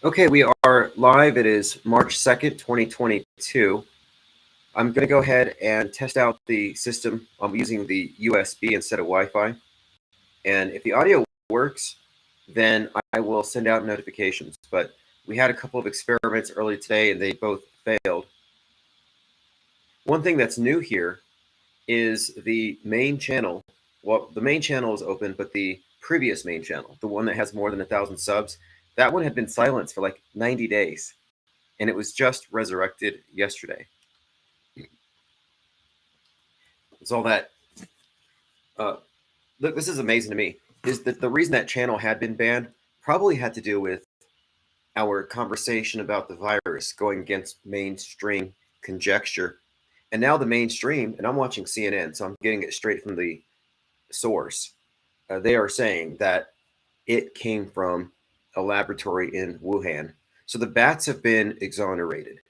Okay, we are live. It is March 2nd, 2022. I'm going to go ahead and test out the system. I'm using the USB instead of Wi-Fi. And if the audio works, then I will send out notifications. But we had a couple of experiments early today and they both failed. One thing that's new here is the main channel. Well, the main channel is open, but the previous main channel, the one that has more than 1,000 subs, that one had been silenced for like 90 days. And it was just resurrected yesterday. It's all that. Look, this is amazing to me. Is that the reason that channel had been banned probably had to do with our conversation about the virus going against mainstream conjecture. And now the mainstream, and I'm watching CNN, so I'm getting it straight from the source. They are saying that it came from a laboratory in Wuhan. So the bats have been exonerated.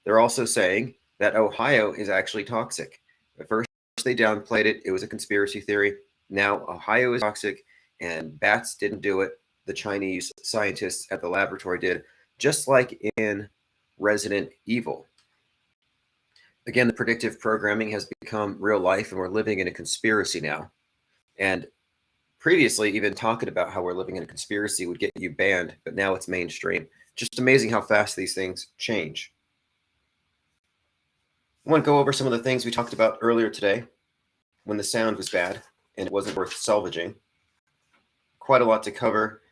They're also saying that Ohio is actually toxic. At first, they downplayed it. It was a conspiracy theory. Now, Ohio is toxic, and bats didn't do it. The Chinese scientists at the laboratory did, just like in Resident Evil. Again, the predictive programming has become real life, and we're living in a conspiracy now. And previously, even talking about how we're living in a conspiracy would get you banned, but now it's mainstream. Just amazing how fast these things change. I want to go over some of the things we talked about earlier today when the sound was bad and it wasn't worth salvaging. Quite a lot to cover.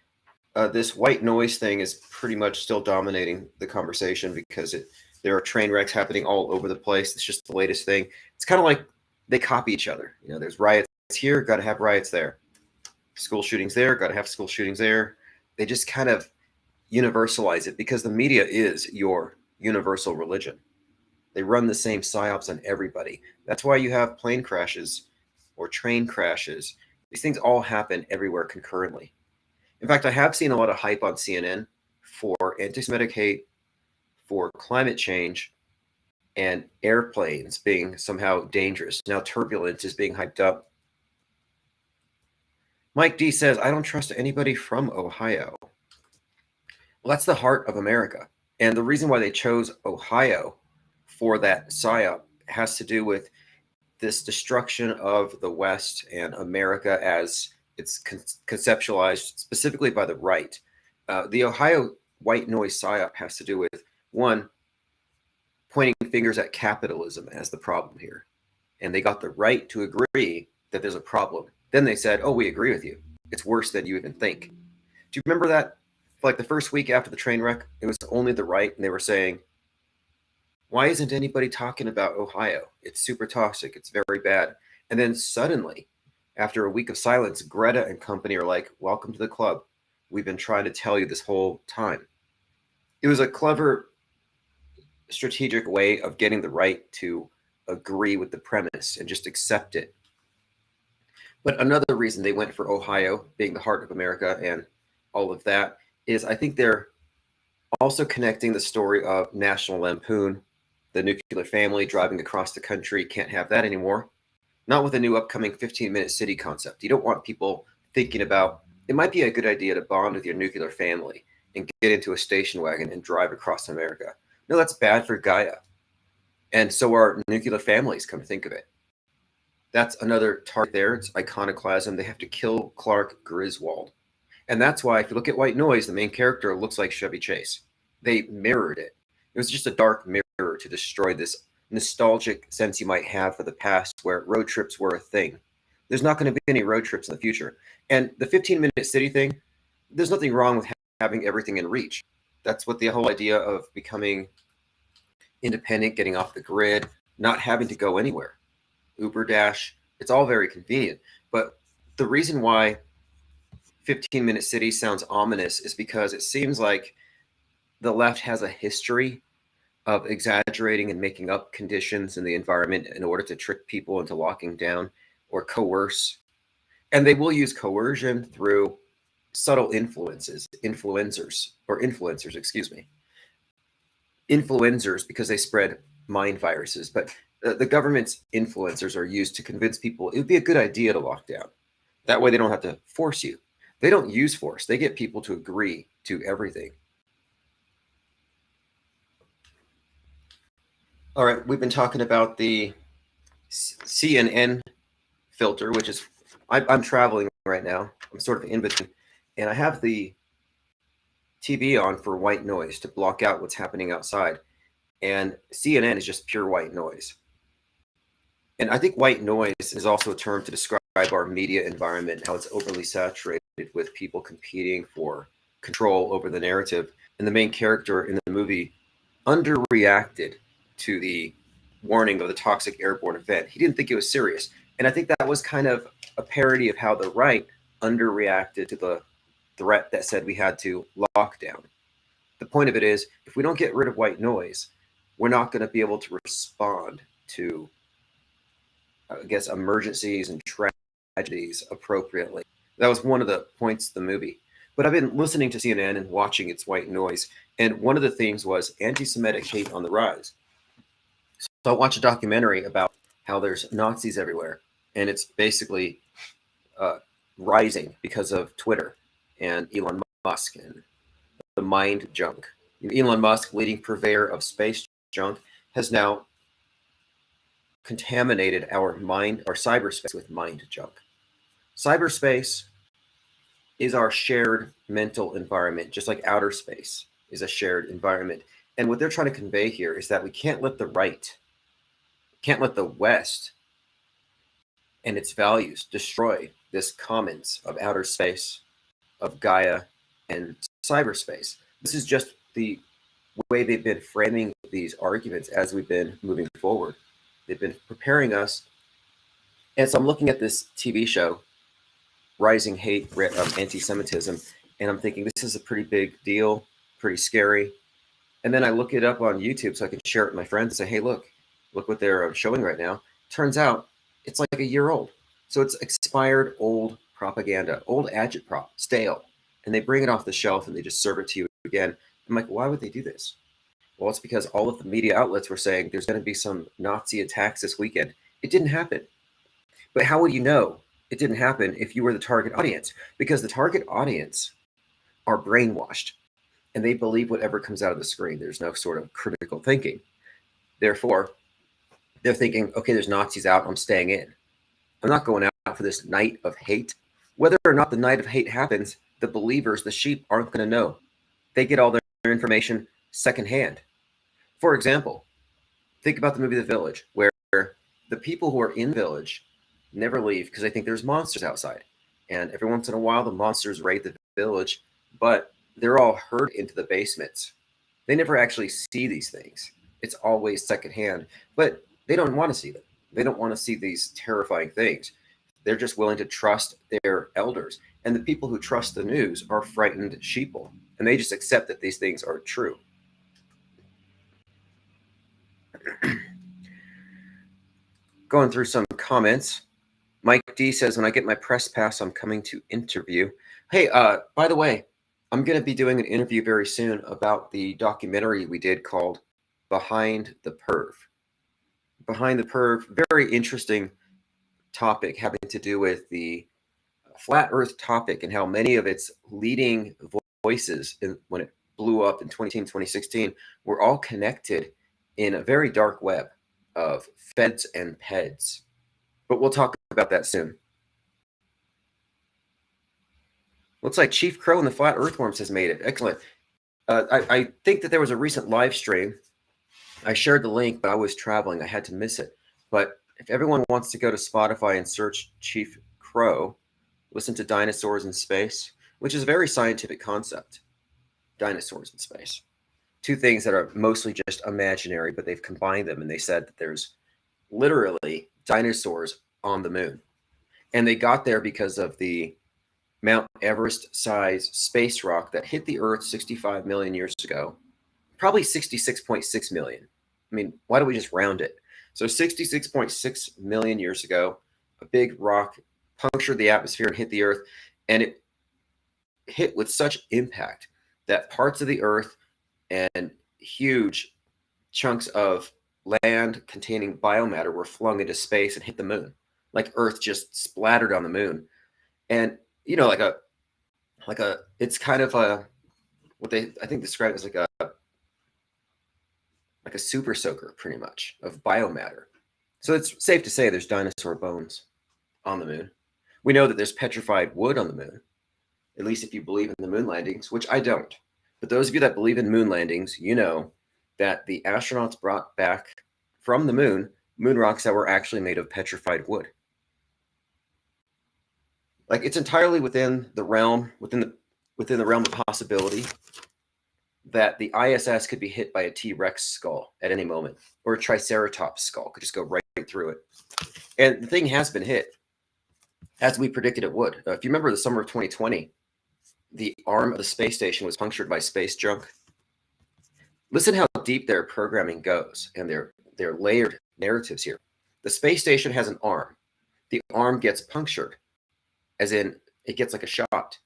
This white noise thing is pretty much still dominating the conversation because there are train wrecks happening all over the place. It's just the latest thing. It's kind of like they copy each other. You know, there's riots here, got to have riots there. School shootings there, got to have school shootings there. They just kind of universalize it because the media is your universal religion. They run the same psyops on everybody. That's why you have plane crashes or train crashes. These things all happen everywhere concurrently. In fact, I have seen a lot of hype on CNN for anti-Semitic hate, for climate change, and airplanes being somehow dangerous. Now turbulence is being hyped up. Mike D says, I don't trust anybody from Ohio. Well, that's the heart of America. And the reason why they chose Ohio for that PSYOP has to do with this destruction of the West and America as it's conceptualized specifically by the right. The Ohio white noise PSYOP has to do with, one, pointing fingers at capitalism as the problem here. And they got the right to agree that there's a problem. Then they said, oh, we agree with you. It's worse than you even think. Do you remember that? Like the first week after the train wreck, it was only the right, and they were saying, why isn't anybody talking about Ohio? It's super toxic. It's very bad. And then suddenly, after a week of silence, Greta and company are like, welcome to the club. We've been trying to tell you this whole time. It was a clever, strategic way of getting the right to agree with the premise and just accept it. But another reason they went for Ohio, being the heart of America and all of that, is I think they're also connecting the story of National Lampoon, the nuclear family driving across the country. Can't have that anymore. Not with a new upcoming 15-minute city concept. You don't want people thinking about, it might be a good idea to bond with your nuclear family and get into a station wagon and drive across America. No, that's bad for Gaia. And so are nuclear families, come to think of it. That's another target there. It's iconoclasm. They have to kill Clark Griswold. And that's why, if you look at White Noise, the main character looks like Chevy Chase. They mirrored it. It was just a dark mirror to destroy this nostalgic sense you might have for the past where road trips were a thing. There's not going to be any road trips in the future. And the 15-minute city thing, there's nothing wrong with having everything in reach. That's what the whole idea of becoming independent, getting off the grid, not having to go anywhere. Uber Dash, it's all very convenient. But the reason why 15-minute city sounds ominous is because it seems like the left has a history of exaggerating and making up conditions in the environment in order to trick people into locking down or coerce. And they will use coercion through subtle influencers, because they spread mind viruses. But the government's influencers are used to convince people it would be a good idea to lock down. That way they don't have to force you. They don't use force. They get people to agree to everything. All right, we've been talking about the CNN filter, which is I'm traveling right now. I'm sort of in between, and I have the TV on for white noise to block out what's happening outside. And CNN is just pure white noise. And I think white noise is also a term to describe our media environment, how it's overly saturated with people competing for control over the narrative. And the main character in the movie underreacted to the warning of the toxic airborne event. He didn't think it was serious. And I think that was kind of a parody of how the right underreacted to the threat that said we had to lock down. The point of it is, if we don't get rid of white noise, we're not going to be able to respond to, I guess, emergencies and tragedies appropriately. That was one of the points of the movie. But I've been listening to CNN and watching its white noise, and one of the themes was anti-Semitic hate on the rise. So I watched a documentary about how there's Nazis everywhere, and it's basically rising because of Twitter and Elon Musk and the mind junk. Elon Musk, leading purveyor of space junk, has now contaminated our cyberspace with mind junk. Cyberspace is our shared mental environment, just like outer space is a shared environment. And what they're trying to convey here is that we can't let the right, can't let the West and its values destroy this commons of outer space, of Gaia, and cyberspace. This is just the way they've been framing these arguments as we've been moving forward. They've been preparing us. And so I'm looking at this TV show, Rising Hate of Anti-Semitism, and I'm thinking this is a pretty big deal, pretty scary. And then I look it up on YouTube so I can share it with my friends and say, hey, look what they're showing right now. Turns out it's like a year old. So it's expired old propaganda, old agitprop, stale. And they bring it off the shelf and they just serve it to you again. I'm like, why would they do this? Well, it's because all of the media outlets were saying there's going to be some Nazi attacks this weekend. It didn't happen. But how would you know it didn't happen if you were the target audience? Because the target audience are brainwashed and they believe whatever comes out of the screen. There's no sort of critical thinking. Therefore, they're thinking, okay, there's Nazis out, I'm staying in. I'm not going out for this night of hate. Whether or not the night of hate happens, the believers, the sheep, aren't going to know. They get all their information secondhand. For example, think about the movie The Village, where the people who are in the village never leave because they think there's monsters outside. And every once in a while, the monsters raid the village, but they're all herded into the basements. They never actually see these things. It's always secondhand, but they don't want to see them. They don't want to see these terrifying things. They're just willing to trust their elders. And the people who trust the news are frightened sheeple, and they just accept that these things are true. Going through some comments. Mike D says, when I get my press pass, I'm coming to interview. Hey, by the way, I'm going to be doing an interview very soon about the documentary we did called Behind the Perv. Behind the Perv, very interesting topic having to do with the flat earth topic and how many of its leading voices when it blew up in 2016 were all connected in a very dark web of feds and peds. But we'll talk about that soon. Looks like Chief Crow and the Flat Earthworms has made it. Excellent. I think that there was a recent live stream. I shared the link, but I was traveling. I had to miss it. But if everyone wants to go to Spotify and search Chief Crow, listen to Dinosaurs in Space, which is a very scientific concept. Dinosaurs in space. Two things that are mostly just imaginary, but they've combined them and they said that there's literally dinosaurs on the moon. And they got there because of the Mount Everest size space rock that hit the Earth 65 million years ago, probably 66.6 million. I mean, why don't we just round it? So 66.6 million years ago, a big rock punctured the atmosphere and hit the Earth, and it hit with such impact that parts of the Earth and huge chunks of land containing biomatter were flung into space and hit the moon. Like Earth just splattered on the moon. And you know, like a it's kind of a what they I think describe it as like like a super soaker, pretty much, of biomatter. So it's safe to say there's dinosaur bones on the moon. We know that there's petrified wood on the moon, at least if you believe in the moon landings, which I don't. But those of you that believe in moon landings, you know that the astronauts brought back from the moon rocks that were actually made of petrified wood. Like, it's entirely within the realm of possibility that the ISS could be hit by a T-Rex skull at any moment, or a Triceratops skull could just go right through it. And the thing has been hit, as we predicted it would. If you remember the summer of 2020, the arm of the space station was punctured by space junk. Listen how deep their programming goes and their layered narratives here. The space station has an arm. The arm gets punctured, as in it gets like a shot.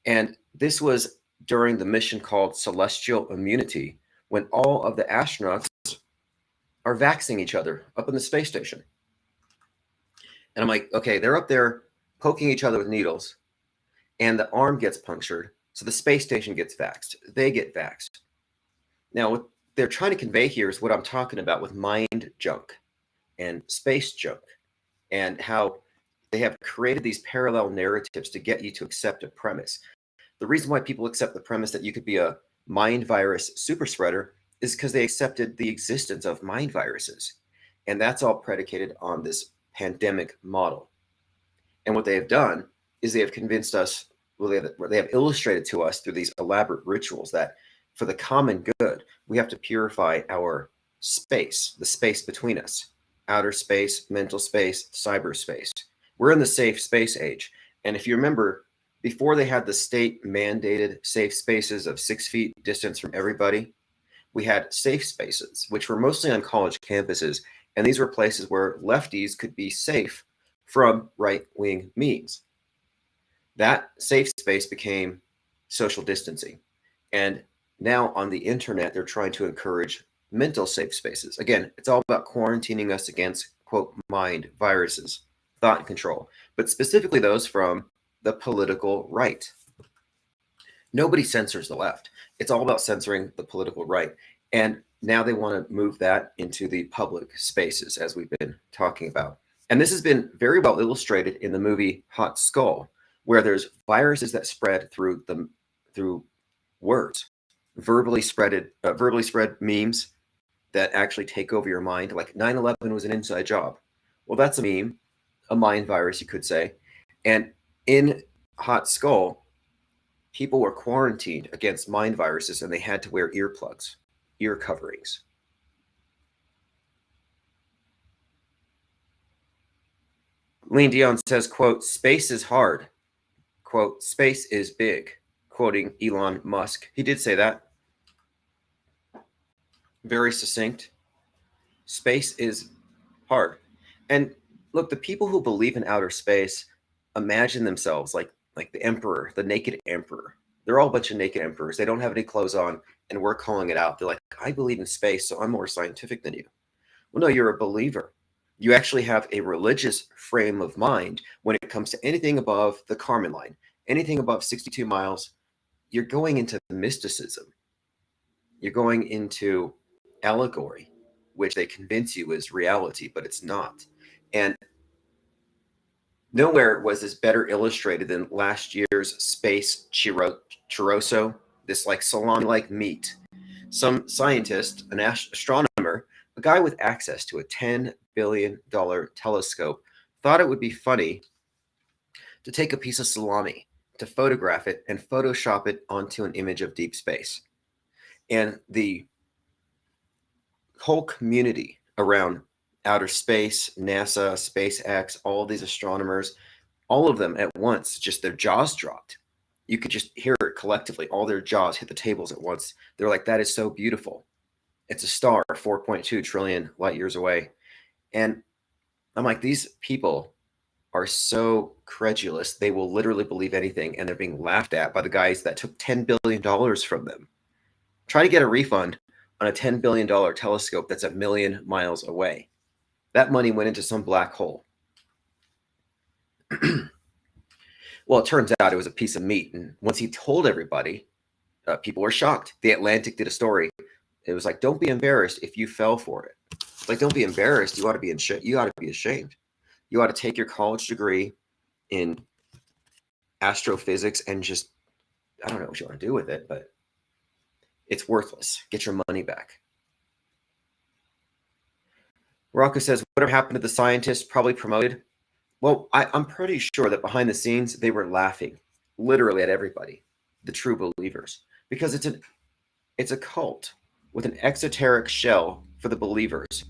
And this was during the mission called Celestial Immunity, when all of the astronauts are vaxxing each other up in the space station. And I'm like, okay, they're up there poking each other with needles, and the arm gets punctured, so the space station gets vaxxed. They get vaxxed. Now, what they're trying to convey here is what I'm talking about with mind junk and space junk, and how they have created these parallel narratives to get you to accept a premise. The reason why people accept the premise that you could be a mind virus super spreader is because they accepted the existence of mind viruses. And that's all predicated on this pandemic model. And what they have done is they have convinced us, well, they have illustrated to us through these elaborate rituals that for the common good, we have to purify our space, the space between us, outer space, mental space, cyberspace. We're in the safe space age. And if you remember, before they had the state mandated safe spaces of 6 feet distance from everybody, we had safe spaces, which were mostly on college campuses. And these were places where lefties could be safe from right-wing memes. That safe space became social distancing. And now on the internet, they're trying to encourage mental safe spaces. Again, it's all about quarantining us against, quote, mind viruses, thought control, but specifically those from the political right. Nobody censors the left. It's all about censoring the political right. And now they want to move that into the public spaces, as we've been talking about. And this has been very well illustrated in the movie Hot Skull, where there's viruses that spread through words, verbally spread memes that actually take over your mind. Like 9/11 was an inside job. Well, that's a meme, a mind virus, you could say. And in Hot Skull, people were quarantined against mind viruses, and they had to wear earplugs, ear coverings. Lean Dion says, quote, space is hard. Quote, space is big. Quoting Elon Musk. He did say that. Very succinct. Space is hard. And look, the people who believe in outer space imagine themselves like the emperor, the naked emperor. They're all a bunch of naked emperors. They don't have any clothes on, and we're calling it out. They're like, I believe in space, so I'm more scientific than you. Well, no, you're a believer. You actually have a religious frame of mind when it comes to anything above the Kármán line, anything above 62 miles. You're going into mysticism. You're going into allegory, which they convince you is reality, but it's not. And nowhere was this better illustrated than last year's space churrasco, this like salami-like meat. Some scientist, an astronomer, a guy with access to a $10 billion telescope, thought it would be funny to take a piece of salami, to photograph it, and Photoshop it onto an image of deep space. And the whole community around outer space, NASA, SpaceX, all of these astronomers, all of them at once, just their jaws dropped. You could just hear it collectively. All their jaws hit the tables at once. They're like, that is so beautiful. It's a star 4.2 trillion light years away. And I'm like, these people are so credulous. They will literally believe anything, and they're being laughed at by the guys that took $10 billion from them. Try to get a refund on a $10 billion telescope that's a million miles away. That money went into some black hole. Well, it turns out it was a piece of meat. And once he told everybody, people were shocked. The Atlantic did a story. It was like, don't be embarrassed if you fell for it. Like, don't be embarrassed. You ought to be ashamed. You ought to take your college degree in astrophysics and just, I don't know what you want to do with it, but it's worthless. Get your money back. Rocco says, whatever happened to the scientists probably promoted? Well, I'm pretty sure that behind the scenes, they were laughing literally at everybody, the true believers, because it's a cult with an exoteric shell for the believers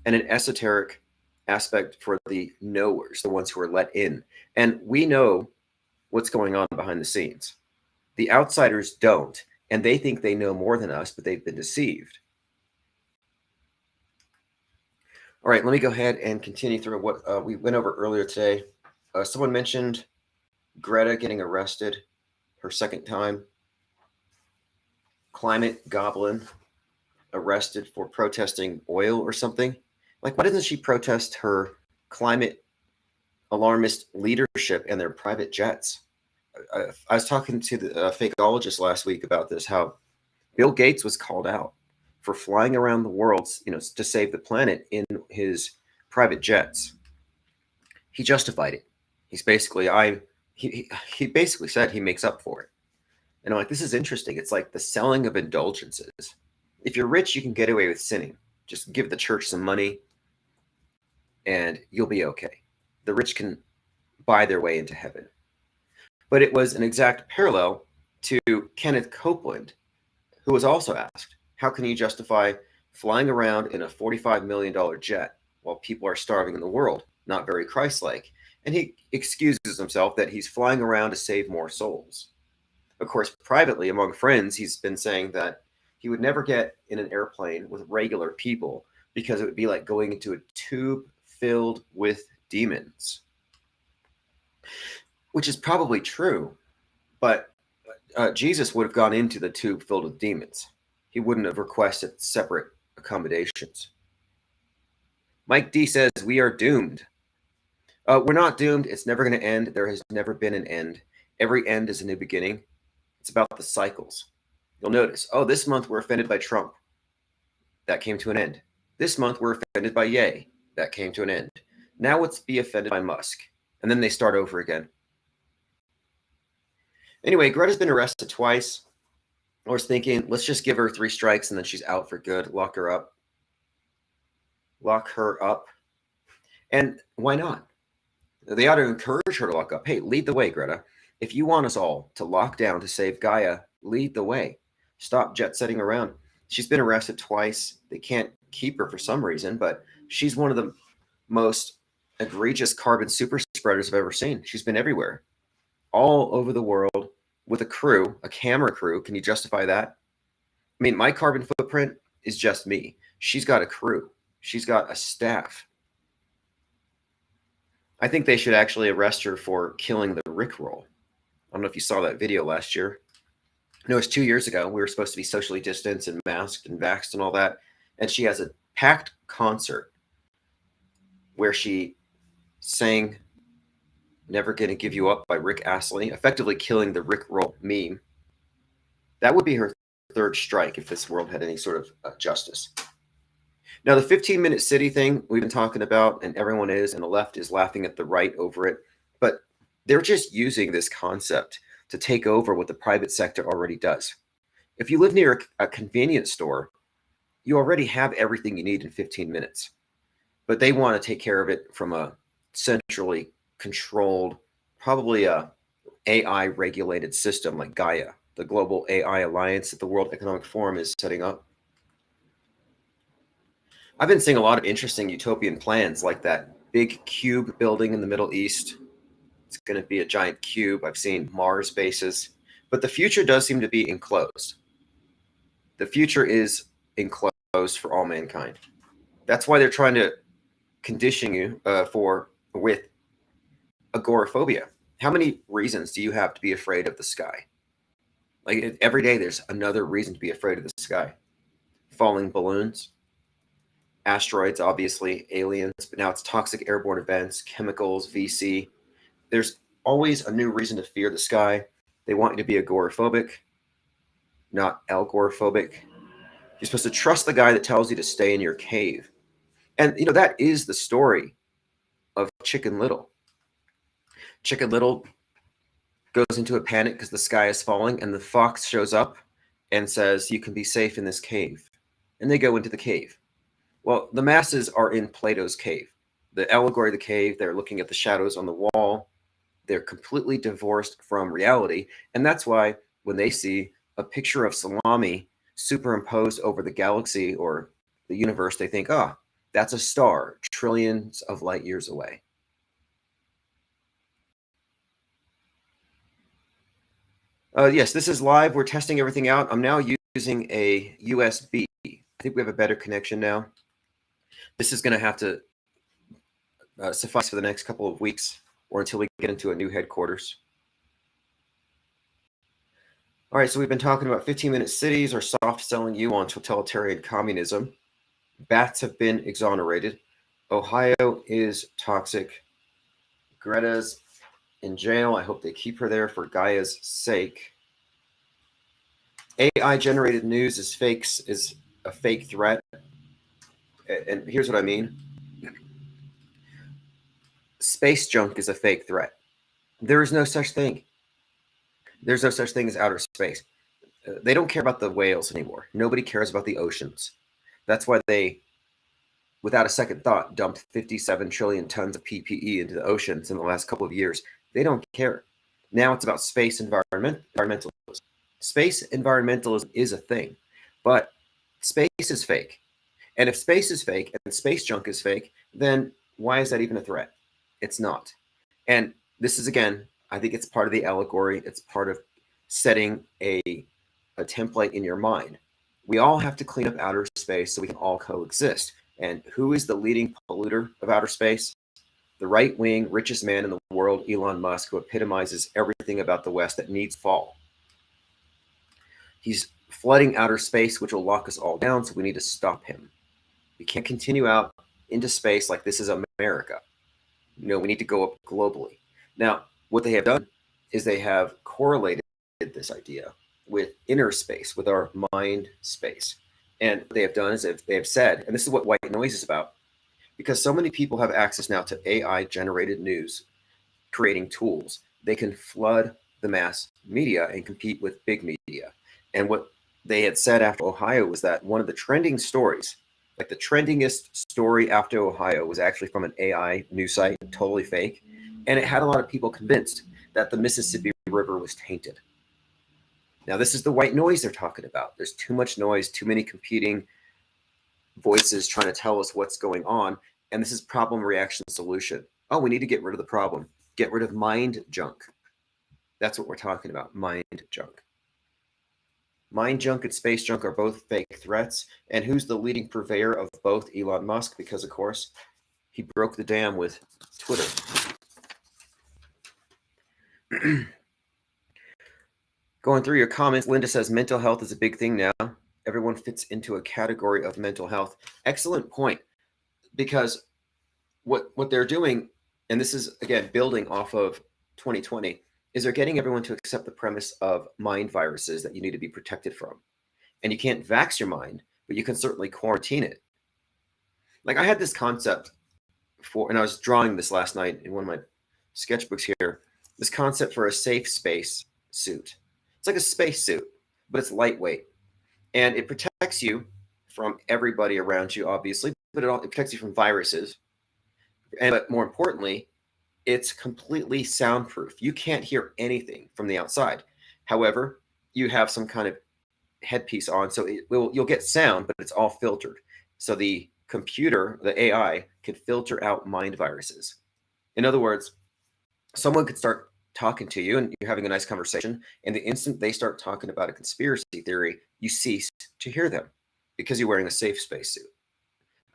and an esoteric aspect for the knowers, the ones who are let in. And we know what's going on behind the scenes. The outsiders don't, and they think they know more than us, but they've been deceived. All right, let me go ahead and continue through what we went over earlier today. Someone mentioned Greta getting arrested her second time. Climate Goblin arrested for protesting oil or something. Like, why doesn't she protest her climate alarmist leadership and their private jets? I was talking to the fakeologist last week about this, how Bill Gates was called out for flying around the world, to save the planet in his private jets. He justified it. He's basically, he basically said he makes up for it. And I'm like, this is interesting. It's like the selling of indulgences. If you're rich, you can get away with sinning. Just give the church some money and you'll be okay. The rich can buy their way into heaven. But it was an exact parallel to Kenneth Copeland, who was also asked, how can you justify flying around in a $45 million jet while people are starving in the world? Not very Christ-like. And he excuses himself that he's flying around to save more souls. Of course, privately among friends, he's been saying that he would never get in an airplane with regular people because it would be like going into a tube filled with demons, which is probably true. But Jesus would have gone into the tube filled with demons. He wouldn't have requested separate accommodations. Mike D says, we are doomed. We're not doomed. It's never going to end. There has never been an end. Every end is a new beginning. It's about the cycles. You'll notice, this month we're offended by Trump. That came to an end. This month we're offended by Ye. That came to an end. Now let's be offended by Musk. And then they start over again. Anyway, Greta's been arrested twice. I was thinking, let's just give her 3 strikes and then she's out for good. Lock her up. Lock her up. And why not? They ought to encourage her to lock up. Hey, lead the way, Greta. If you want us all to lock down to save Gaia, lead the way. Stop jet setting around. She's been arrested twice. They can't keep her for some reason, but she's one of the most egregious carbon super spreaders I've ever seen. She's been everywhere, all over the world with a crew, a camera crew. Can you justify that? I mean, my carbon footprint is just me. She's got a crew. She's got a staff. I think they should actually arrest her for killing the Rickroll. I don't know if you saw that video last year. No, it was 2 years ago. We were supposed to be socially distanced and masked and vaxxed and all that. And she has a packed concert where she sang Never Gonna Give You Up by Rick Astley, effectively killing the Rickroll meme. That would be her 3rd strike if this world had any sort of justice. Now, the 15-minute city thing we've been talking about, and everyone is, and the left is laughing at the right over it. But they're just using this concept to take over what the private sector already does. If you live near a convenience store, you already have everything you need in 15 minutes. But they want to take care of it from a centrally controlled, probably a AI regulated system like Gaia, the global AI alliance that the World Economic Forum is setting up. I've been seeing a lot of interesting utopian plans like that big cube building in the Middle East. It's going to be a giant cube. I've seen Mars bases, but the future does seem to be enclosed. The future is enclosed for all mankind. That's why they're trying to condition you with agoraphobia. How many reasons do you have to be afraid of the sky? Like every day, there's another reason to be afraid of the sky. Falling balloons, asteroids, obviously, aliens, but now it's toxic airborne events, chemicals, VC. There's always a new reason to fear the sky. They want you to be agoraphobic, not algoraphobic. You're supposed to trust the guy that tells you to stay in your cave. And, that is the story of Chicken Little. Chicken Little goes into a panic because the sky is falling, and the fox shows up and says, "You can be safe in this cave." And they go into the cave. Well, the masses are in Plato's cave. The allegory of the cave, they're looking at the shadows on the wall. They're completely divorced from reality. And that's why when they see a picture of salami superimposed over the galaxy or the universe, they think, oh, that's a star trillions of light years away. Yes, this is live. We're testing everything out. I'm now using a USB. I think we have a better connection now. This is going to have to suffice for the next couple of weeks or until we get into a new headquarters. All right, so we've been talking about 15-minute cities or soft selling you on totalitarian communism. Bats have been exonerated. Ohio is toxic. Greta's in jail. I hope they keep her there for Gaia's sake. AI generated news is a fake threat. And here's what I mean. Space junk is a fake threat. There is no such thing. There's no such thing as outer space. They don't care about the whales anymore. Nobody cares about the oceans. That's why they, without a second thought, dumped 57 trillion tons of PPE into the oceans in the last couple of years. They don't care. Now it's about space environmentalism. Space environmentalism is a thing, but space is fake. And if space is fake and space junk is fake, then why is that even a threat? It's not. And this is, again, I think it's part of the allegory. It's part of setting a template in your mind. We all have to clean up outer space so we can all coexist. And who is the leading polluter of outer space? The right-wing, richest man in the world, Elon Musk, who epitomizes everything about the West that needs fall. He's flooding outer space, which will lock us all down, so we need to stop him. We can't continue out into space like this is America. We need to go up globally. Now, what they have done is they have correlated this idea with inner space, with our mind space. And what they have done is they have said, and this is what white noise is about, because so many people have access now to AI-generated news, creating tools, they can flood the mass media and compete with big media. And what they had said after Ohio was that one of the trending stories, like the trendingest story after Ohio, was actually from an AI news site, totally fake. And it had a lot of people convinced that the Mississippi River was tainted. Now, this is the white noise they're talking about. There's too much noise, too many competing voices trying to tell us what's going on. And this is problem, reaction, solution. Oh, we need to get rid of the problem. Get rid of mind junk. That's what we're talking about, mind junk. Mind junk and space junk are both fake threats. And who's the leading purveyor of both? Elon Musk, because, of course, he broke the dam with Twitter. Going through your comments, Linda says mental health is a big thing now. Everyone fits into a category of mental health. Excellent point. Because what they're doing, and this is, again, building off of 2020, is they're getting everyone to accept the premise of mind viruses that you need to be protected from. And you can't vax your mind, but you can certainly quarantine it. Like I had this concept and I was drawing this last night in one of my sketchbooks here, this concept for a safe space suit. It's like a space suit, but it's lightweight. And it protects you from everybody around you, obviously, but it protects you from viruses. But more importantly, it's completely soundproof. You can't hear anything from the outside. However, you have some kind of headpiece on, so you'll get sound, but it's all filtered. So the computer, the AI, can filter out mind viruses. In other words, someone could start talking to you and you're having a nice conversation, and the instant they start talking about a conspiracy theory, you cease to hear them because you're wearing a safe space suit.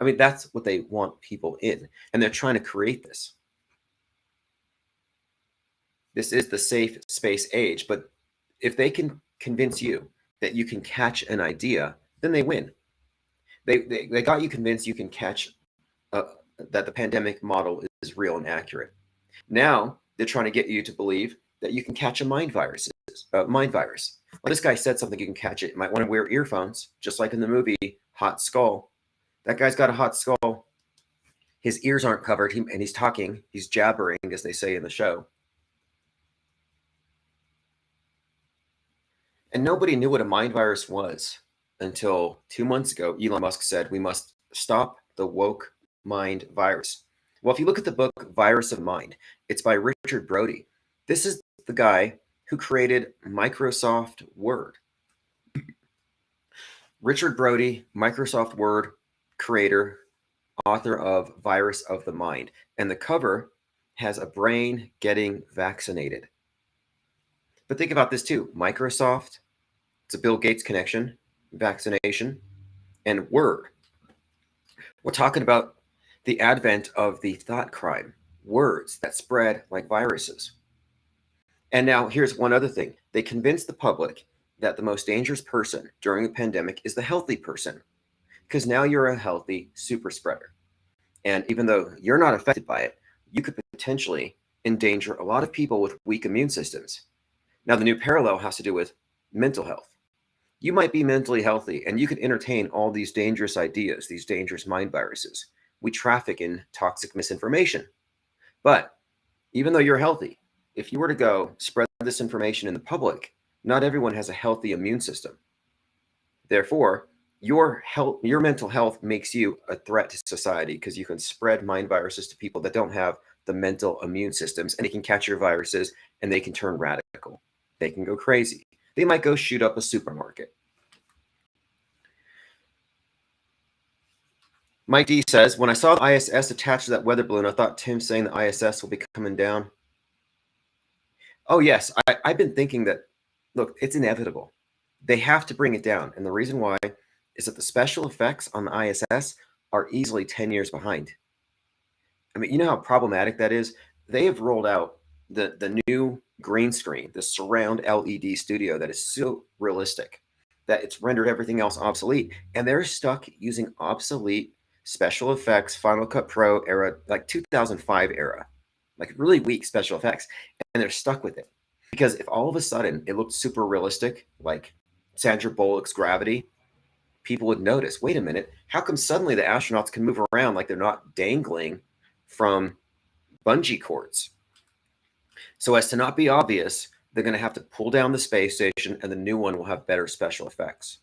I mean, that's what they want people in, and they're trying to create this. This is the safe space age, but if they can convince you that you can catch an idea, then they win. They got you convinced you can catch that the pandemic model is real and accurate. Now they're trying to get you to believe that you can catch a mind virus. Like this guy said something, you can catch it. You might want to wear earphones, just like in the movie Hot Skull. That guy's got a hot skull. His ears aren't covered, and he's talking. He's jabbering, as they say in the show. And nobody knew what a mind virus was until 2 months ago. Elon Musk said we must stop the woke mind virus. Well, if you look at the book Virus of Mind, it's by Richard Brody. This is the guy who created Microsoft Word. Richard Brody, Microsoft Word creator, author of Virus of the Mind. And the cover has a brain getting vaccinated. But think about this too. Microsoft, it's a Bill Gates connection, vaccination, and Word. We're talking about the advent of the thought crime, words that spread like viruses. And now here's one other thing. They convinced the public that the most dangerous person during a pandemic is the healthy person, because now you're a healthy super spreader. And even though you're not affected by it, you could potentially endanger a lot of people with weak immune systems. Now, the new parallel has to do with mental health. You might be mentally healthy and you could entertain all these dangerous ideas, these dangerous mind viruses. We traffic in toxic misinformation. But even though you're healthy, if you were to go spread this information in the public, not everyone has a healthy immune system. Therefore, your mental health makes you a threat to society because you can spread mind viruses to people that don't have the mental immune systems, and they can catch your viruses and they can turn radical. They can go crazy. They might go shoot up a supermarket. Mike D says, when I saw the ISS attached to that weather balloon, I thought Tim saying the ISS will be coming down. Oh, yes. I've been thinking that, look, it's inevitable. They have to bring it down. And the reason why is that the special effects on the ISS are easily 10 years behind. I mean, you know how problematic that is? They have rolled out the new green screen, the surround LED studio that is so realistic that it's rendered everything else obsolete. And they're stuck using obsolete special effects, Final Cut Pro era, like 2005 era, like really weak special effects. And they're stuck with it. Because if all of a sudden it looked super realistic, like Sandra Bullock's Gravity, people would notice, wait a minute, how come suddenly the astronauts can move around like they're not dangling from bungee cords? So as to not be obvious, they're going to have to pull down the space station and the new one will have better special effects.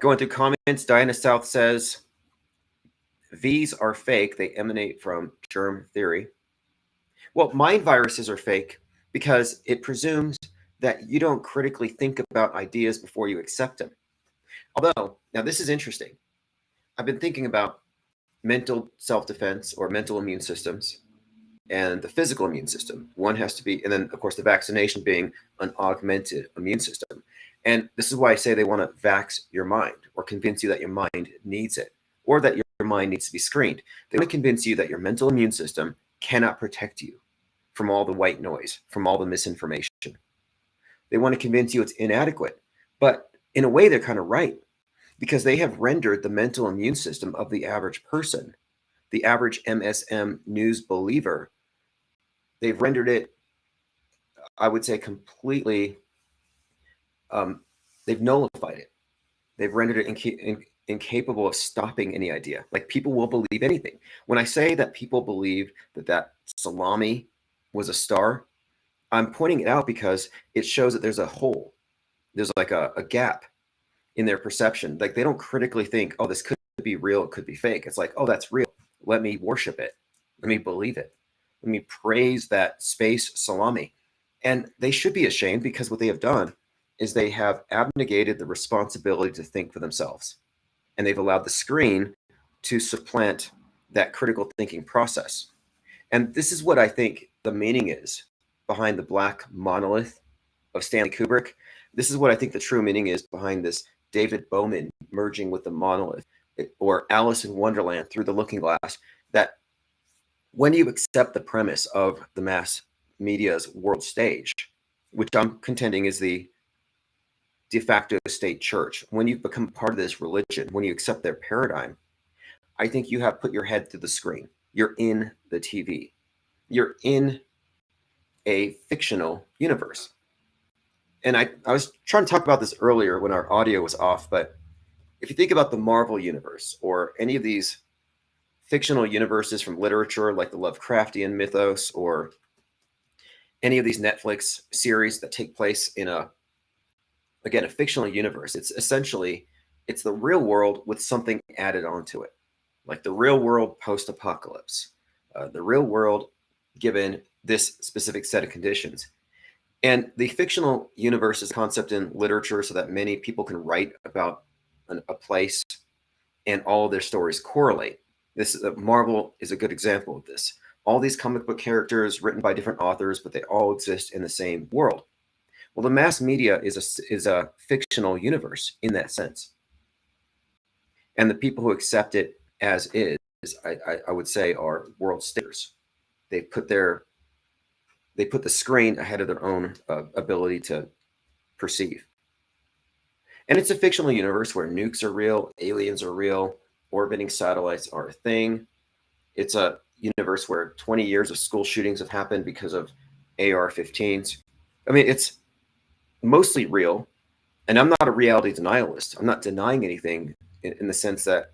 Going through comments, Diana South says, V's are fake. They emanate from germ theory. Well, mind viruses are fake because it presumes that you don't critically think about ideas before you accept them. Although, now this is interesting. I've been thinking about mental self-defense or mental immune systems and the physical immune system. One has to be, and then of course the vaccination being an augmented immune system. And this is why I say they want to vax your mind or convince you that your mind needs it or that your mind needs to be screened. They want to convince you that your mental immune system cannot protect you from all the white noise, from all the misinformation. They want to convince you it's inadequate. But in a way, they're kind of right because they have rendered the mental immune system of the average person, the average MSM news believer, they've rendered it, I would say, completely, they've nullified it. They've rendered it incapable of stopping any idea. Like people will believe anything. When I say that people believe that salami was a star, I'm pointing it out because it shows that there's a hole. There's like a gap in their perception. Like they don't critically think, oh, this could be real, it could be fake. It's like, oh, that's real. Let me worship it. Let me believe it. Let me praise that space salami. And they should be ashamed because what they have done is they have abnegated the responsibility to think for themselves. And they've allowed the screen to supplant that critical thinking process. And this is what I think the meaning is behind the black monolith of Stanley Kubrick. This is what I think the true meaning is behind this David Bowman merging with the monolith, or Alice in Wonderland through the looking glass, that when you accept the premise of the mass media's world stage, which I'm contending is the de facto state church, when you become part of this religion, when you accept their paradigm, I think you have put your head through the screen. You're in the TV. You're in a fictional universe. And I was trying to talk about this earlier when our audio was off, but if you think about the Marvel universe or any of these fictional universes from literature like the Lovecraftian mythos or any of these Netflix series that take place in a fictional universe, it's essentially it's the real world with something added onto it, like the real world post-apocalypse, the real world given this specific set of conditions. And the fictional universe is a concept in literature so that many people can write about a place and all of their stories correlate. This Marvel is a good example of this. All these comic book characters written by different authors, but they all exist in the same world. Well, the mass media is a fictional universe in that sense, and the people who accept it as is, I would say, are world staters. They put the screen ahead of their own ability to perceive. And it's a fictional universe where nukes are real, aliens are real, orbiting satellites are a thing. It's a universe where 20 years of school shootings have happened because of AR-15s. I mean, it's mostly real. And I'm not a reality denialist. I'm not denying anything in the sense that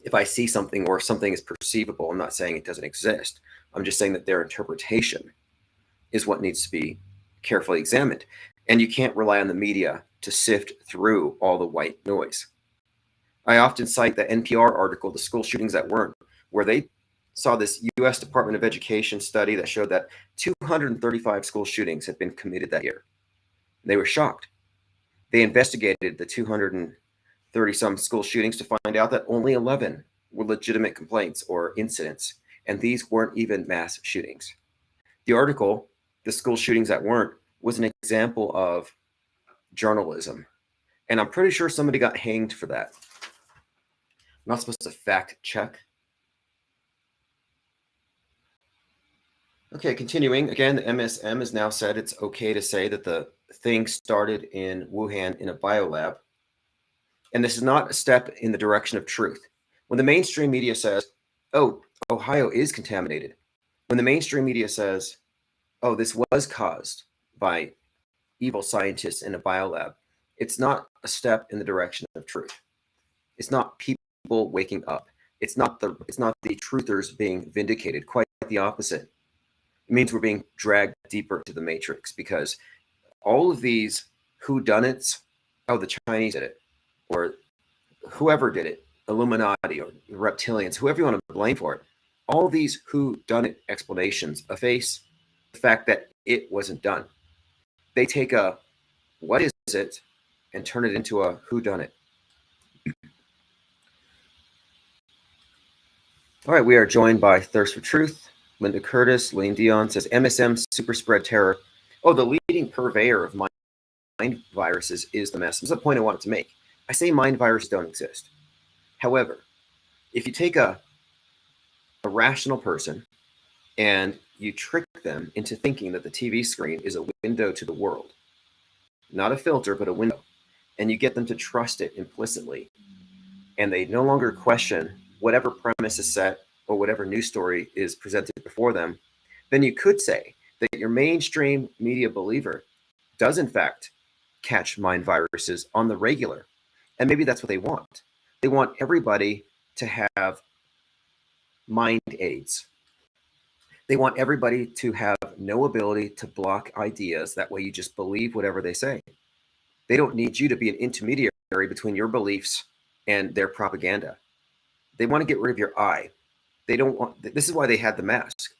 if I see something or something is perceivable, I'm not saying it doesn't exist. I'm just saying that their interpretation is what needs to be carefully examined. And you can't rely on the media to sift through all the white noise. I often cite the NPR article, The School Shootings That Weren't, where they saw this US Department of Education study that showed that 235 school shootings had been committed that year. They were shocked. They investigated the 230 some school shootings to find out that only 11 were legitimate complaints or incidents, and these weren't even mass shootings. The article, The School Shootings That Weren't, was an example of journalism, and I'm pretty sure somebody got hanged for that. I'm not supposed to fact check. Okay, continuing. Again, the MSM has now said it's okay to say that the thing started in Wuhan in a biolab. And this is not a step in the direction of truth. When the mainstream media says, oh, Ohio is contaminated, when the mainstream media says, oh, this was caused by evil scientists in a biolab, it's not a step in the direction of truth. It's not people waking up. It's not the truthers being vindicated. Quite the opposite. It means we're being dragged deeper into the matrix because all of these whodunits, oh, the Chinese did it, or whoever did it, Illuminati or reptilians, whoever you want to blame for it, all these whodunit explanations efface the fact that it wasn't done. They take a what is it and turn it into a whodunit. All right, we are joined by Thirst for Truth. Linda Curtis, Lane Dion says MSM super spread terror. Oh, the leading purveyor of mind viruses is the mass. That's the point I wanted to make. I say mind viruses don't exist. However, if you take a rational person and you trick them into thinking that the TV screen is a window to the world, not a filter, but a window, and you get them to trust it implicitly, and they no longer question whatever premise is set or whatever news story is presented before them, then you could say that your mainstream media believer does in fact catch mind viruses on the regular. And maybe that's what they want. They want everybody to have mind aids. They want everybody to have no ability to block ideas. That way you just believe whatever they say. They don't need you to be an intermediary between your beliefs and their propaganda. They want to get rid of your eye. They don't want, this is why they had the mask.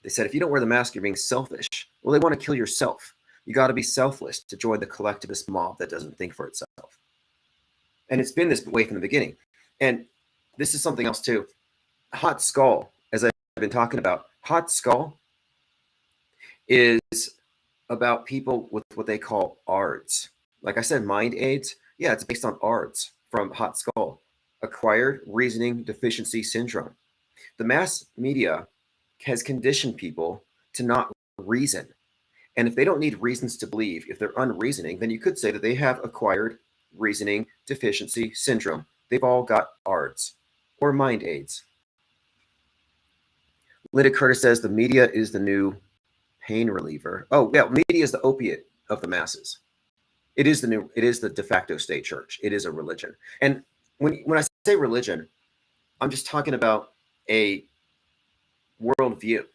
They said, if you don't wear the mask, you're being selfish. Well, they want to kill yourself. You got to be selfless to join the collectivist mob that doesn't think for itself. And it's been this way from the beginning. And this is something else too. Hot Skull, as I've been talking about, Hot Skull is about people with what they call ARDS. Like I said, mind aids. Yeah, it's based on ARDS from Hot Skull, Acquired Reasoning Deficiency Syndrome. The mass media has conditioned people to not reason. And if they don't need reasons to believe, if they're unreasoning, then you could say that they have acquired reasoning deficiency syndrome. They've all got ARDS or mind aids. Linda Curtis says the media is the new pain reliever. Oh, yeah, media is the opiate of the masses. It is the de facto state church. It is a religion. And when I say religion, I'm just talking about a worldview,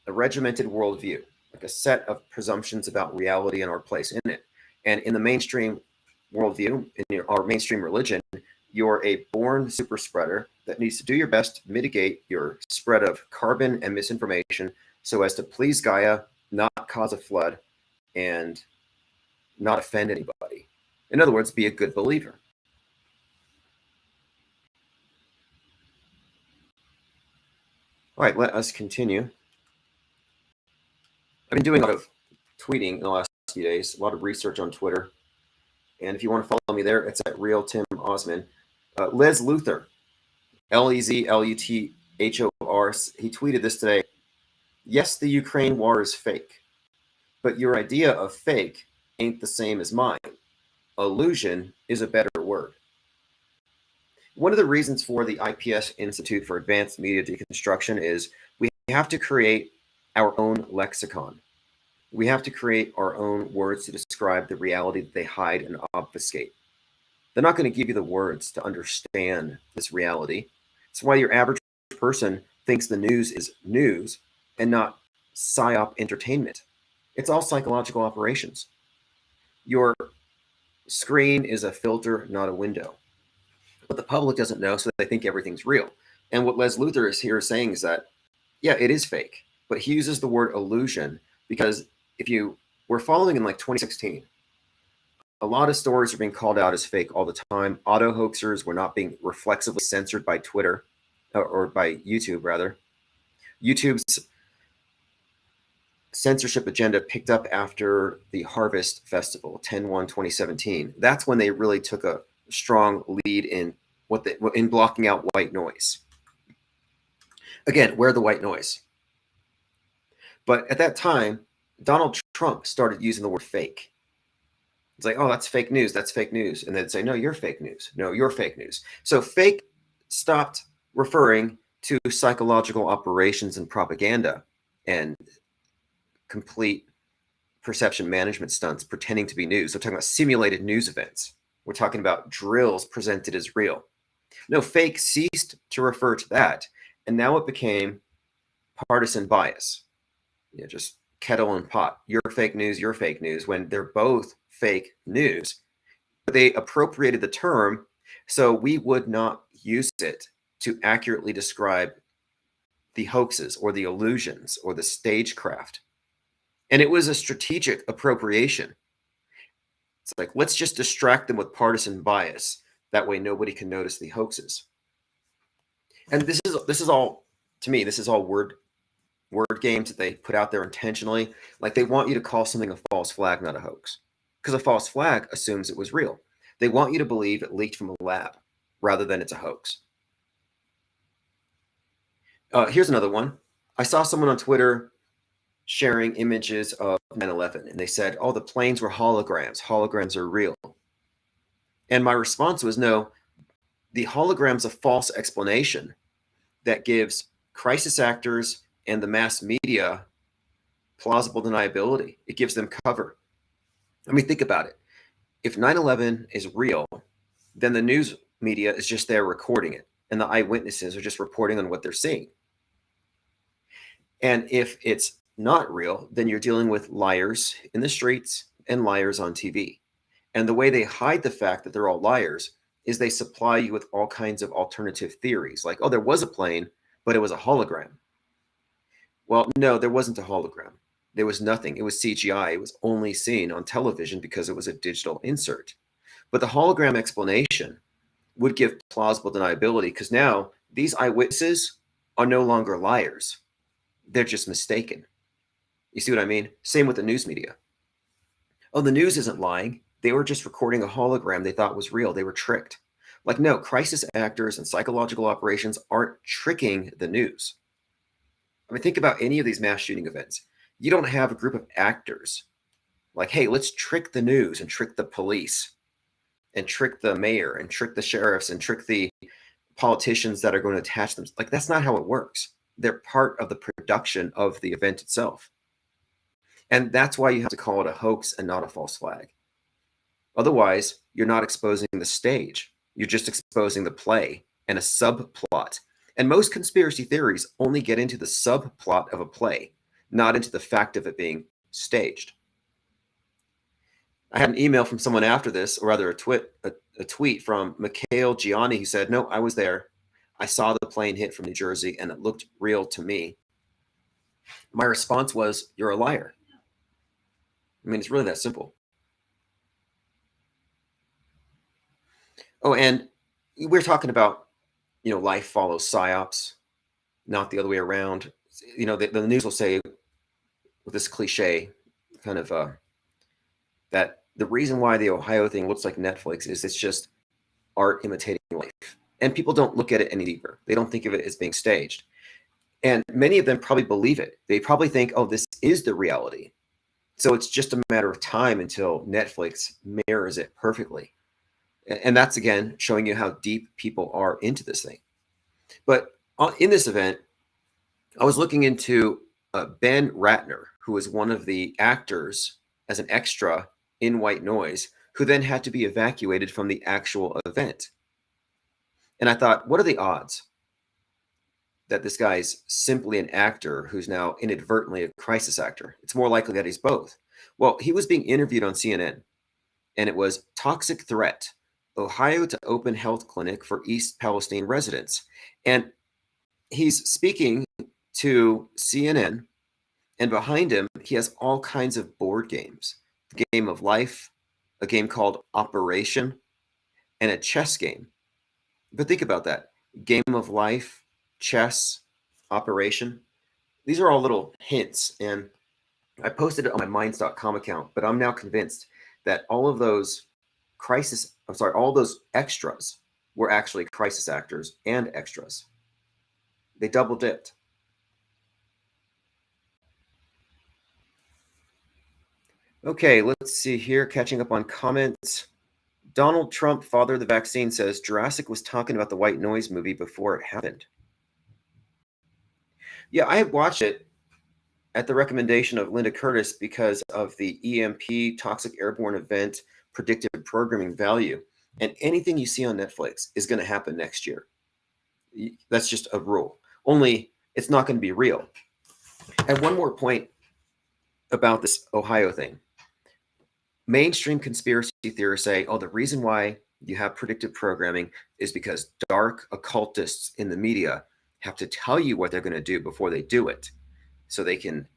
a regimented worldview, like a set of presumptions about reality and our place in it. And in the mainstream worldview, in our mainstream religion, you're a born super spreader that needs to do your best to mitigate your spread of carbon and misinformation so as to please Gaia, not cause a flood, and not offend anybody. In other words, be a good believer. All right, let us continue. I've been doing a lot of tweeting in the last few days, a lot of research on Twitter. And if you want to follow me there, it's at Real Tim Osman. Les Luthor, Lezluthor, he tweeted this today. Yes, the Ukraine war is fake, but your idea of fake ain't the same as mine. Illusion is a better word. One of the reasons for the IPS Institute for Advanced Media Deconstruction is we have to create our own lexicon. We have to create our own words to describe the reality that they hide and obfuscate. They're not going to give you the words to understand this reality. That's why your average person thinks the news is news and not psyop entertainment. It's all psychological operations. Your screen is a filter, not a window. But the public doesn't know, so they think everything's real. And what Les Luthor is here saying is that, yeah, it is fake. But he uses the word illusion because if you were following in like 2016, a lot of stories are being called out as fake all the time. Auto hoaxers were not being reflexively censored by Twitter or by YouTube, rather. YouTube's censorship agenda picked up after the Harvest Festival, 10/1/2017. That's when they really took a strong lead in in blocking out white noise. Again, where the white noise? But at that time, Donald Trump started using the word fake. It's like, oh, that's fake news. That's fake news. And they'd say, no, you're fake news. No, you're fake news. So fake stopped referring to psychological operations and propaganda and complete perception management stunts pretending to be news. We're talking about simulated news events. We're talking about drills presented as real. No, fake ceased to refer to that. And now it became partisan bias. Just kettle and pot. You're fake news, when they're both fake news. But they appropriated the term so we would not use it to accurately describe the hoaxes or the illusions or the stagecraft. And it was a strategic appropriation. It's like, let's just distract them with partisan bias. That way nobody can notice the hoaxes. And this is all, to me, this is all word games that they put out there intentionally. Like they want you to call something a false flag, not a hoax. Because a false flag assumes it was real. They want you to believe it leaked from a lab rather than it's a hoax. Here's another one. I saw someone on Twitter sharing images of 9/11, and they said, oh, the planes were holograms. Holograms are real. And my response was, no, the hologram's a false explanation that gives crisis actors and the mass media plausible deniability. It gives them cover. I mean, think about it. If 9/11 is real, then the news media is just there recording it, and the eyewitnesses are just reporting on what they're seeing. And if it's not real, then you're dealing with liars in the streets and liars on TV. And the way they hide the fact that they're all liars is they supply you with all kinds of alternative theories, like, oh, there was a plane, but it was a hologram. Well, no, there wasn't a hologram. There was nothing. It was CGI. It was only seen on television because it was a digital insert. But the hologram explanation would give plausible deniability because now these eyewitnesses are no longer liars. They're just mistaken. You see what I mean? Same with the news media. Oh, the news isn't lying. They were just recording a hologram they thought was real. They were tricked. Like, no, crisis actors and psychological operations aren't tricking the news. I mean, think about any of these mass shooting events. You don't have a group of actors like, hey, let's trick the news and trick the police and trick the mayor and trick the sheriffs and trick the politicians that are going to attach them. Like, that's not how it works. They're part of the production of the event itself. And that's why you have to call it a hoax and not a false flag. Otherwise, you're not exposing the stage. You're just exposing the play and a subplot. And most conspiracy theories only get into the subplot of a play, not into the fact of it being staged. I had an email from someone after this, or rather a tweet from Mikhail Gianni, who said, "No, I was there. I saw the plane hit from New Jersey and it looked real to me." My response was, "You're a liar." I mean, it's really that simple. Oh, and we're talking about, life follows psyops, not the other way around. The news will say with this cliche kind of that the reason why the Ohio thing looks like Netflix is it's just art imitating life. And people don't look at it any deeper. They don't think of it as being staged. And many of them probably believe it. They probably think, oh, this is the reality. So it's just a matter of time until Netflix mirrors it perfectly. And that's, again, showing you how deep people are into this thing. But in this event, I was looking into Ben Ratner, who was one of the actors as an extra in White Noise, who then had to be evacuated from the actual event. And I thought, what are the odds that this guy's simply an actor who's now inadvertently a crisis actor? It's more likely that he's both. Well, he was being interviewed on CNN, and it was Toxic Threat, Ohio to open health clinic for East Palestine residents. And he's speaking to CNN, and behind him, he has all kinds of board games. The Game of Life, a game called Operation, and a chess game. But think about that. Game of Life, chess, Operation. These are all little hints. And I posted it on my Minds.com account, but I'm now convinced that all those extras were actually crisis actors and extras. They double dipped. Okay, let's see here. Catching up on comments. Donald Trump, father of the vaccine, says Jurassic was talking about the White Noise movie before it happened. Yeah, I watched it at the recommendation of Linda Curtis because of the EMP, Toxic Airborne Event, predictive programming value. And anything you see on Netflix is going to happen next year. That's just a rule. Only it's not going to be real. And one more point about this Ohio thing. Mainstream conspiracy theorists say, oh, the reason why you have predictive programming is because dark occultists in the media have to tell you what they're going to do before they do it, so they can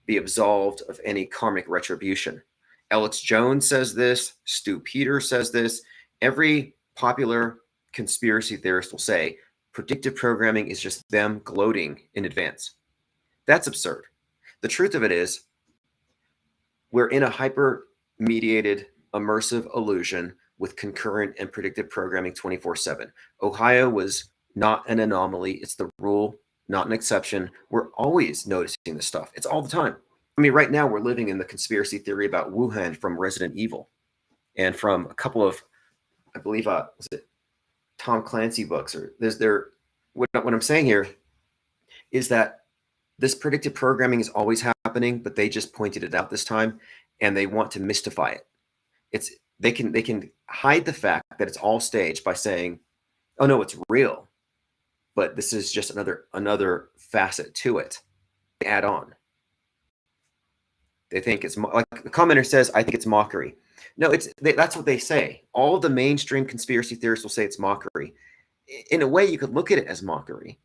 be absolved of any karmic retribution. Alex Jones says this. Stu Peters says this. Every popular conspiracy theorist will say predictive programming is just them gloating in advance. That's absurd. The truth of it is we're in a hyper-mediated, immersive illusion with concurrent and predictive programming 24/7. Ohio was not an anomaly. It's the rule, not an exception. We're always noticing this stuff. It's all the time. I mean, right now we're living in the conspiracy theory about Wuhan from Resident Evil and from a couple of, I believe, was it Tom Clancy books? Or what I'm saying here is that this predictive programming is always happening, but they just pointed it out this time, and they want to mystify it. They can hide the fact that it's all staged by saying, "Oh no, it's real," but this is just another facet to it. They add on. They think it's like the commenter says, "I think it's mockery." No, that's what they say. All of the mainstream conspiracy theorists will say it's mockery. In a way, you could look at it as mockery.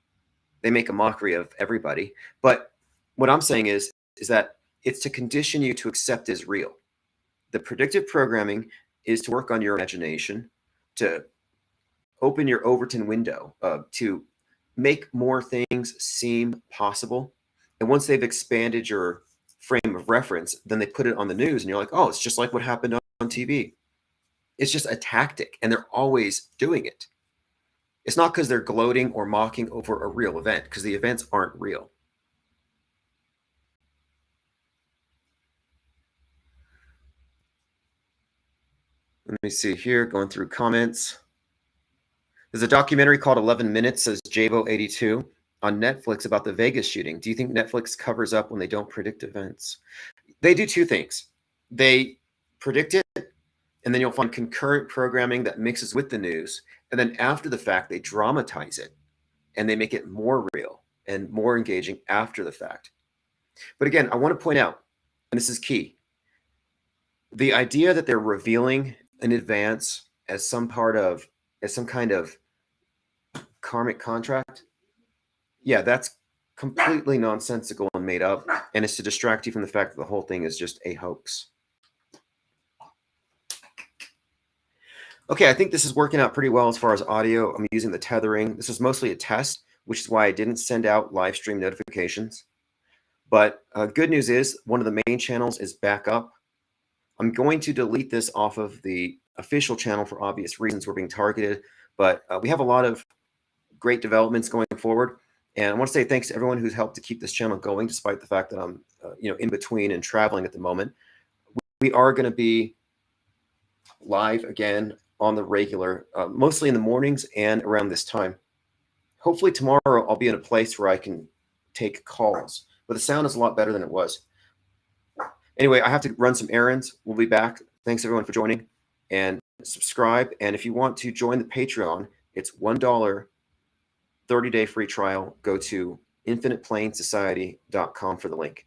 They make a mockery of everybody. But what I'm saying is that it's to condition you to accept as real. The predictive programming is to work on your imagination, to open your Overton window, to make more things seem possible. And once they've expanded your frame of reference, then they put it on the news and you're like, oh, it's just like what happened on TV. It's just a tactic, and they're always doing it. It's not because they're gloating or mocking over a real event, because the events aren't real. Let me see here, going through comments. There's a documentary called 11 Minutes, says Jabo82, on Netflix about the Vegas shooting. Do you think Netflix covers up when they don't predict events? They do two things. They predict it, and then you'll find concurrent programming that mixes with the news. And then after the fact, they dramatize it and they make it more real and more engaging after the fact. But again, I want to point out, and this is key, the idea that they're revealing in advance as some kind of karmic contract, yeah, that's completely nonsensical and made up, and it's to distract you from the fact that the whole thing is just a hoax. Okay, I think this is working out pretty well as far as audio. I'm using the tethering. This is mostly a test, which is why I didn't send out live stream notifications. But good news is one of the main channels is back up. I'm going to delete this off of the official channel for obvious reasons. We're being targeted, but we have a lot of great developments going forward. And I want to say thanks to everyone who's helped to keep this channel going, despite the fact that I'm in between and traveling at the moment. We are going to be live again on the regular, mostly in the mornings and around this time. Hopefully tomorrow I'll be in a place where I can take calls, but the sound is a lot better than it was. Anyway, I have to run some errands. We'll be back. Thanks everyone for joining, and subscribe. And if you want to join the Patreon, it's $1 30-day free trial. Go to infiniteplainsociety.com for the link.